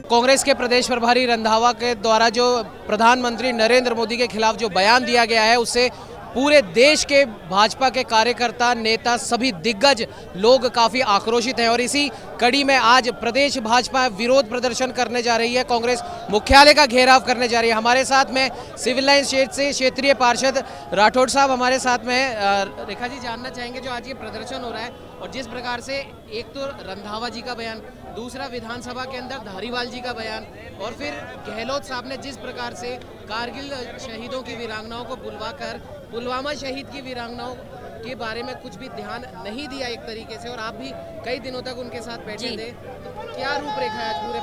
कांग्रेस के प्रदेश प्रभारी रंधावा के द्वारा जो प्रधानमंत्री नरेंद्र मोदी के खिलाफ जो बयान दिया गया है, उससे पूरे देश के भाजपा के कार्यकर्ता, नेता, सभी दिग्गज लोग काफ़ी आक्रोशित हैं। और इसी कड़ी में आज प्रदेश भाजपा विरोध प्रदर्शन करने जा रही है, कांग्रेस मुख्यालय का घेराव करने जा रही है। हमारे साथ में सिविल लाइन क्षेत्र से क्षेत्रीय पार्षद राठौड़ साहब हमारे साथ में हैं। रेखा जी, जानना चाहेंगे जो आज ये प्रदर्शन हो रहा है और जिस प्रकार से एक तो रंधावा जी का बयान, दूसरा विधानसभा के अंदर धारीवाल जी का बयान और फिर गहलोत साहब ने जिस प्रकार से कारगिल शहीदों की वीरांगनाओं को बुलवाकर पुलवामा शहीद की वीरांगनाओं के बारे में कुछ भी ध्यान नहीं दिया एक तरीके से, और आप भी कई दिनों तक उनके साथ बैठे थे, तो क्या रूपरेखा है आज पूरे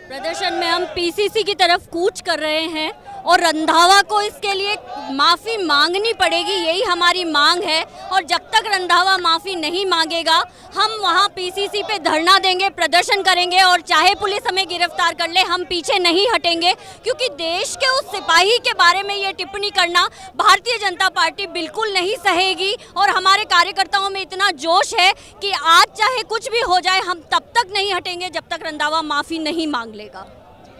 प्रदर्शन में? हम पीसीसी की तरफ कूच कर रहे हैं और रंधावा को इसके लिए माफ़ी मांगनी पड़ेगी, यही हमारी मांग है। और जब तक रंधावा माफ़ी नहीं मांगेगा, हम वहां पीसीसी पे धरना देंगे, प्रदर्शन करेंगे और चाहे पुलिस हमें गिरफ्तार कर ले, हम पीछे नहीं हटेंगे। क्योंकि देश के उस सिपाही के बारे में ये टिप्पणी करना भारतीय जनता पार्टी बिल्कुल नहीं सहेगी। और हमारे कार्यकर्ताओं में इतना जोश है कि आज चाहे कुछ भी हो जाए, हम तब तक नहीं हटेंगे जब तक रंधावा माफ़ी नहीं मांग लेगा।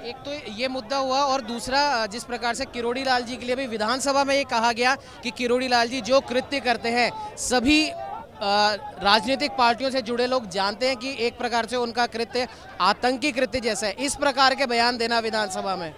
एक तो ये मुद्दा हुआ, और दूसरा जिस प्रकार से किरोड़ी लाल जी के लिए भी विधानसभा में ये कहा गया कि किरोड़ी लाल जी जो कृत्य करते हैं, सभी राजनीतिक पार्टियों से जुड़े लोग जानते हैं कि एक प्रकार से उनका कृत्य आतंकी कृत्य जैसा है। इस प्रकार के बयान देना विधानसभा में,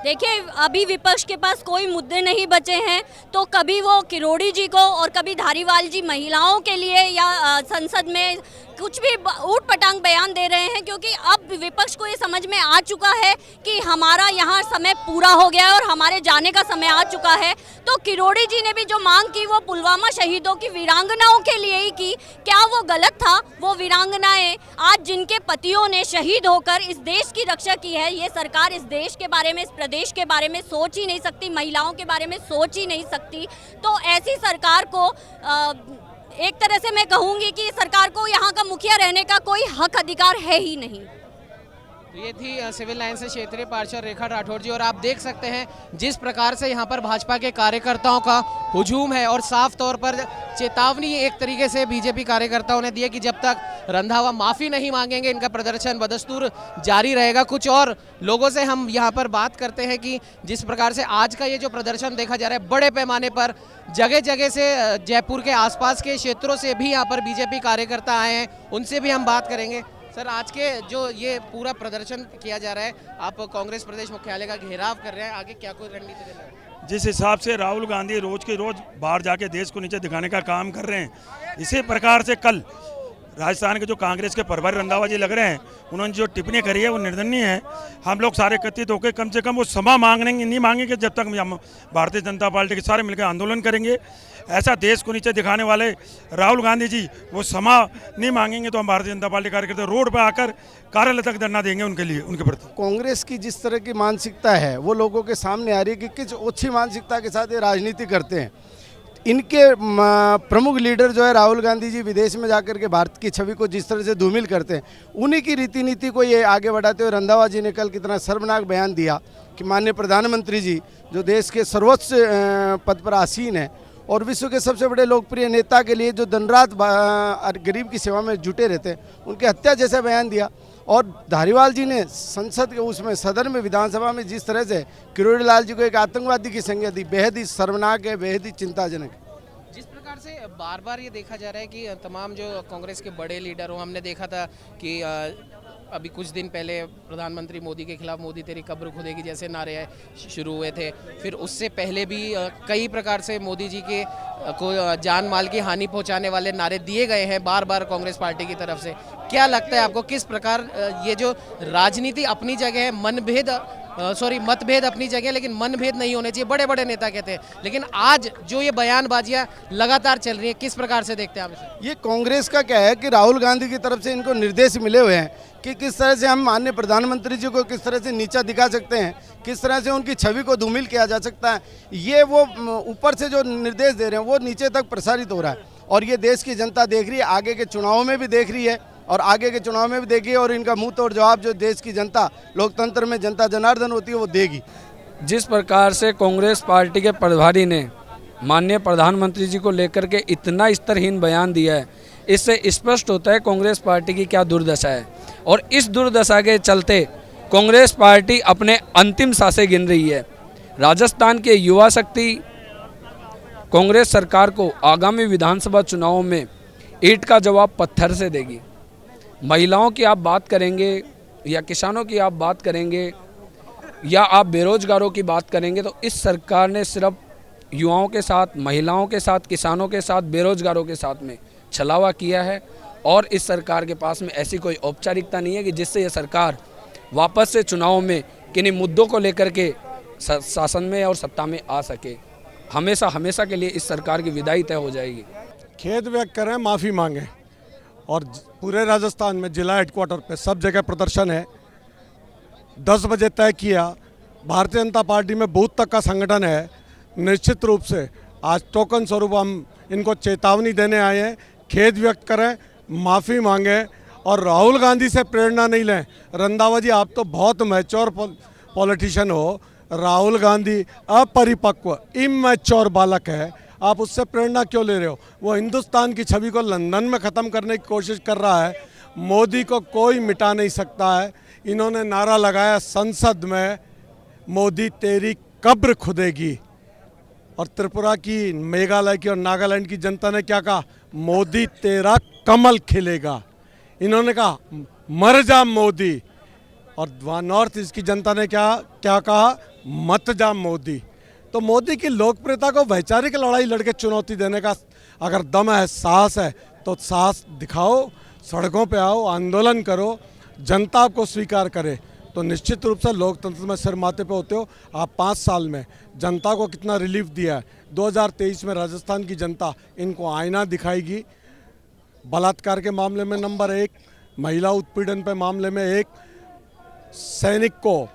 देखिए अभी विपक्ष के पास कोई मुद्दे नहीं बचे हैं, तो कभी वो किरोड़ी जी को और कभी धारीवाल जी महिलाओं के लिए या संसद में कुछ भी ऊट पटांग बयान दे रहे हैं। क्योंकि अब विपक्ष को ये समझ में आ चुका है कि हमारा यहाँ समय पूरा हो गया है और हमारे जाने का समय आ चुका है। तो किरोड़ी जी ने भी जो मांग की वो पुलवामा शहीदों की वीरांगनाओं के लिए ही की। क्या वो गलत था? वो वीरांगनाएं आज जिनके पतियों ने शहीद होकर इस देश की रक्षा की है, ये सरकार इस देश के बारे में, इस प्रदेश के बारे में सोच ही नहीं सकती, महिलाओं के बारे में सोच ही नहीं सकती। तो ऐसी सरकार को एक तरह से मैं कहूंगी कि सरकार को यहाँ का मुखिया रहने का कोई हक अधिकार है ही नहीं। तो ये थी सिविल लाइन से क्षेत्रीय पार्षद रेखा राठौड़ जी। और आप देख सकते हैं जिस प्रकार से यहाँ पर भाजपा के कार्यकर्ताओं का हुजूम है, और साफ तौर पर चेतावनी एक तरीके से बीजेपी कार्यकर्ताओं ने दी है कि जब तक रंधावा माफ़ी नहीं मांगेंगे, इनका प्रदर्शन बदस्तूर जारी रहेगा। कुछ और लोगों से हम यहाँ पर बात करते हैं कि जिस प्रकार से आज का ये जो प्रदर्शन देखा जा रहा है, बड़े पैमाने पर जगह जगह से, जयपुर के आसपास के क्षेत्रों से भी यहाँ पर बीजेपी कार्यकर्ता आए हैं, उनसे भी हम बात करेंगे। सर, आज के जो ये पूरा प्रदर्शन किया जा रहा है, आप कांग्रेस प्रदेश मुख्यालय का घेराव कर रहे हैं, आगे क्या कोई रणनीति देना है? जिस हिसाब से राहुल गांधी रोज के रोज बाहर जाके देश को नीचे दिखाने का काम कर रहे हैं, इसी प्रकार से कल राजस्थान के जो कांग्रेस के प्रभारी रंधावा जी लग रहे हैं, उन्होंने जो टिप्पणी करी है वो निंदनीय है। हम लोग सारे एकत्रित होकर कम से कम वो क्षमा नहीं मांगेंगे जब तक हम भारतीय जनता पार्टी के सारे मिलकर आंदोलन करेंगे। ऐसा देश को नीचे दिखाने वाले राहुल गांधी जी वो क्षमा नहीं मांगेंगे तो हम भारतीय जनता पार्टी कार्यकर्ता रोड पर आकर कार्यालय तक धरना देंगे उनके लिए, उनके प्रति। कांग्रेस की जिस तरह की मानसिकता है वो लोगों के सामने आ रही है कि किस ओछी मानसिकता के साथ ये राजनीति करते हैं। इनके प्रमुख लीडर जो है राहुल गांधी जी, विदेश में जाकर के भारत की छवि को जिस तरह से धूमिल करते हैं, उन्हीं की रीति नीति को ये आगे बढ़ाते हुए रंधावा जी ने कल कितना शर्मनाक बयान दिया कि माननीय प्रधानमंत्री जी जो देश के सर्वोच्च पद पर आसीन है और विश्व के सबसे बड़े लोकप्रिय नेता के लिए जो दिन रात गरीब की सेवा में जुटे रहते हैं, उनके हत्या जैसा बयान दिया। और धारीवाल जी ने संसद के उसमें सदन में, विधानसभा में जिस तरह से किरोड़ी लाल जी को एक आतंकवादी की संज्ञा दी, बेहद ही शर्मनाक है, बेहद ही चिंताजनक है। जिस प्रकार से बार बार ये देखा जा रहा है कि तमाम जो कांग्रेस के बड़े लीडर हो, हमने देखा था कि अभी कुछ दिन पहले प्रधानमंत्री मोदी के खिलाफ मोदी तेरी कब्र खुदेगी जैसे नारे शुरू हुए थे। फिर उससे पहले भी कई प्रकार से मोदी जी के को जान माल की हानि पहुंचाने वाले नारे दिए गए हैं बार बार कांग्रेस पार्टी की तरफ से। क्या लगता है आपको, किस प्रकार ये जो राजनीति अपनी जगह है, मतभेद अपनी जगह, लेकिन मनभेद नहीं होने चाहिए, बड़े बड़े नेता कहते हैं, लेकिन आज जो ये बयानबाजियां लगातार चल रही है, किस प्रकार से देखते हैं आप इसे? ये कांग्रेस का क्या है कि राहुल गांधी की तरफ से इनको निर्देश मिले हुए हैं कि किस तरह से हम माननीय प्रधानमंत्री जी को किस तरह से नीचा दिखा सकते हैं, किस तरह से उनकी छवि को धूमिल किया जा सकता है। ये वो ऊपर से जो निर्देश दे रहे हैं वो नीचे तक प्रसारित हो रहा है, और ये देश की जनता देख रही है, आगे के चुनावों में भी देख रही है और आगे के चुनाव में भी देगी, और इनका मुंह तोड़ जवाब जो देश की जनता, लोकतंत्र में जनता जनार्दन होती है, वो देगी। जिस प्रकार से कांग्रेस पार्टी के प्रभारी ने माननीय प्रधानमंत्री जी को लेकर के इतना स्तरहीन बयान दिया है, इससे स्पष्ट होता है कांग्रेस पार्टी की क्या दुर्दशा है। और इस दुर्दशा के चलते कांग्रेस पार्टी अपने अंतिम सांसें गिन रही है। राजस्थान के युवा शक्ति कांग्रेस सरकार को आगामी विधानसभा चुनावों में ईंट का जवाब पत्थर से देगी। महिलाओं की आप बात करेंगे या किसानों की आप बात करेंगे या आप बेरोजगारों की बात करेंगे, तो इस सरकार ने सिर्फ युवाओं के साथ, महिलाओं के साथ, किसानों के साथ, बेरोजगारों के साथ में छलावा किया है। और इस सरकार के पास में ऐसी कोई औपचारिकता नहीं है कि जिससे ये सरकार वापस से चुनाव में किन्हीं मुद्दों को लेकर के शासन में और सत्ता में आ सके। हमेशा के लिए इस सरकार की विदाई तय हो जाएगी। खेद व्यक्त करें, माफ़ी मांगें। और पूरे राजस्थान में जिला हेडक्वार्टर पे सब जगह प्रदर्शन है। 10 बजे तय किया। भारतीय जनता पार्टी में बूथ तक का संगठन है। निश्चित रूप से आज टोकन स्वरूप हम इनको चेतावनी देने आए हैं। खेद व्यक्त करें, माफ़ी मांगें और राहुल गांधी से प्रेरणा नहीं लें। रंधावा जी, आप तो बहुत मैच्योर पॉलिटिशियन हो। राहुल गांधी अपरिपक्व इमैच्योर बालक है, आप उससे प्रेरणा क्यों ले रहे हो? वो हिंदुस्तान की छवि को लंदन में ख़त्म करने की कोशिश कर रहा है। मोदी को कोई मिटा नहीं सकता है। इन्होंने नारा लगाया संसद में, मोदी तेरी कब्र खुदेगी। और त्रिपुरा की, मेघालय की और नागालैंड की जनता ने क्या कहा? मोदी तेरा कमल खिलेगा। इन्होंने कहा मर जा मोदी। और वहाँ नॉर्थ ईस्ट की जनता ने क्या कहा? मत जा मोदी। तो मोदी की लोकप्रियता को वैचारिक लड़ाई लड़के चुनौती देने का अगर दम है, साहस है, तो साहस दिखाओ, सड़कों पे आओ, आंदोलन करो, जनता आपको स्वीकार करे तो निश्चित रूप से लोकतंत्र में सिर माथे पे होते हो। आप 5 साल में जनता को कितना रिलीफ दिया है। 2023 में राजस्थान की जनता इनको आईना दिखाएगी। बलात्कार के मामले में नंबर 1, महिला उत्पीड़न पे मामले में 1, सैनिक को,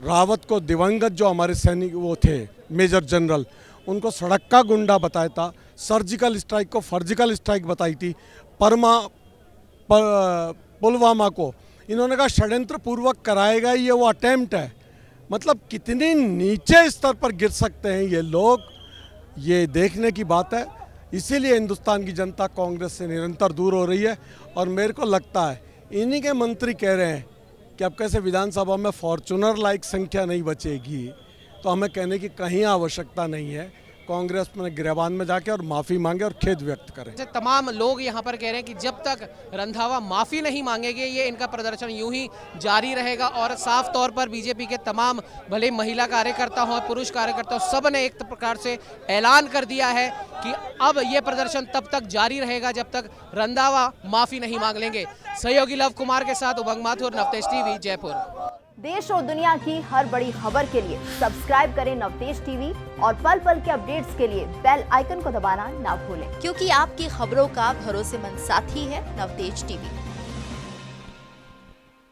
रावत को, दिवंगत जो हमारे सैनिक वो थे मेजर जनरल, उनको सड़क का गुंडा बताया था। सर्जिकल स्ट्राइक को फर्जिकल स्ट्राइक बताई थी। पुलवामा को इन्होंने कहा षड्यंत्र पूर्वक कराएगा, ये वो अटेम्प्ट है। मतलब कितने नीचे स्तर पर गिर सकते हैं ये लोग, ये देखने की बात है। इसीलिए हिंदुस्तान की जनता कांग्रेस से निरंतर दूर हो रही है। और मेरे को लगता है इन्हीं के मंत्री कह रहे हैं कि अब कैसे विधानसभा में फॉर्चूनर लाइक संख्या नहीं बचेगी, तो हमें कहने की कहीं आवश्यकता नहीं है। कांग्रेस में गिरबान में जाके और माफ़ी मांगे और खेद व्यक्त करें। तमाम लोग यहाँ पर कह रहे हैं कि जब तक रंधावा माफ़ी नहीं मांगेंगे ये इनका प्रदर्शन यूं ही जारी रहेगा। और साफ तौर पर बीजेपी के तमाम, भले महिला कार्यकर्ता हों, पुरुष कार्यकर्ता हों, सब ने एक प्रकार से ऐलान कर दिया है कि अब ये प्रदर्शन तब तक जारी रहेगा जब तक रंधावा माफ़ी नहीं मांग लेंगे। सहयोगी लव कुमार के साथ उमंग माथुर, नवतेज टीवी, जयपुर। देश और दुनिया की हर बड़ी खबर के लिए सब्सक्राइब करें नवतेज टीवी और पल पल के अपडेट्स के लिए बेल आइकन को दबाना ना भूलें, क्योंकि आपकी खबरों का भरोसेमंद साथी है नवतेज टीवी।